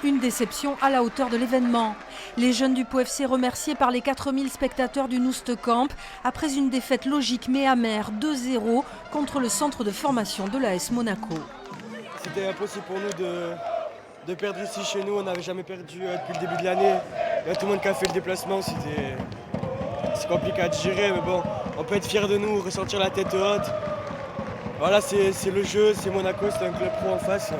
Une déception à la hauteur de l'événement. Les jeunes du Pau FC remerciés par les 4000 spectateurs du Noustecamp après une défaite logique mais amère 2-0 contre le centre de formation de l'AS Monaco. C'était impossible pour nous de perdre ici chez nous. On n'avait jamais perdu depuis le début de l'année. Il y a tout le monde qui a fait le déplacement. C'est compliqué à digérer, mais bon, on peut être fiers de nous, ressentir la tête haute. Voilà, c'est le jeu, c'est Monaco, c'est un club pro en face.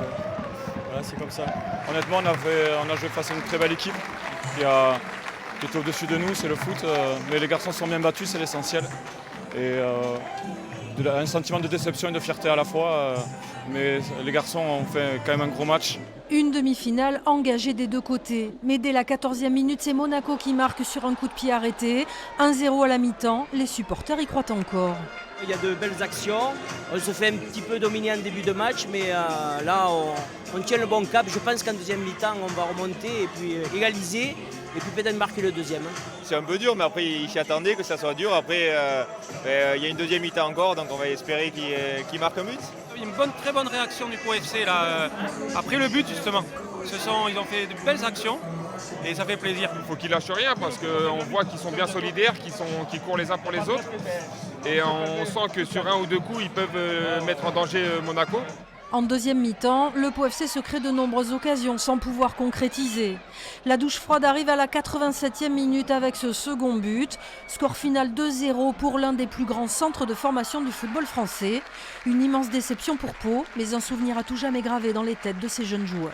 Voilà, c'est comme ça. Honnêtement, on a joué face à une très belle équipe qui était au-dessus de nous, c'est le foot. Mais les garçons sont bien battus, c'est l'essentiel. Et un sentiment de déception et de fierté à la fois. Mais les garçons ont fait quand même un gros match. Une demi-finale engagée des deux côtés. Mais dès la 14e minute, c'est Monaco qui marque sur un coup de pied arrêté. 1-0 à la mi-temps, les supporters y croient encore. Il y a de belles actions, on se fait un petit peu dominer en début de match, mais là on tient le bon cap. Je pense qu'en deuxième mi-temps on va remonter et puis égaliser et puis peut-être marquer le deuxième. C'est un peu dur, mais après il s'y attendait que ça soit dur. Après il y a une deuxième mi-temps encore, donc on va espérer qu'il marque un but. Une très bonne réaction du Pau FC là, après le but justement. Ils ont fait de belles actions et ça fait plaisir. Il faut qu'ils lâchent rien parce qu'on voit qu'ils sont bien solidaires, qu'ils courent les uns pour les autres. Et on sent que sur un ou deux coups, ils peuvent mettre en danger Monaco. En deuxième mi-temps, le Pau FC se crée de nombreuses occasions sans pouvoir concrétiser. La douche froide arrive à la 87e minute avec ce second but. Score final 2-0 pour l'un des plus grands centres de formation du football français. Une immense déception pour Pau, mais un souvenir à tout jamais gravé dans les têtes de ces jeunes joueurs.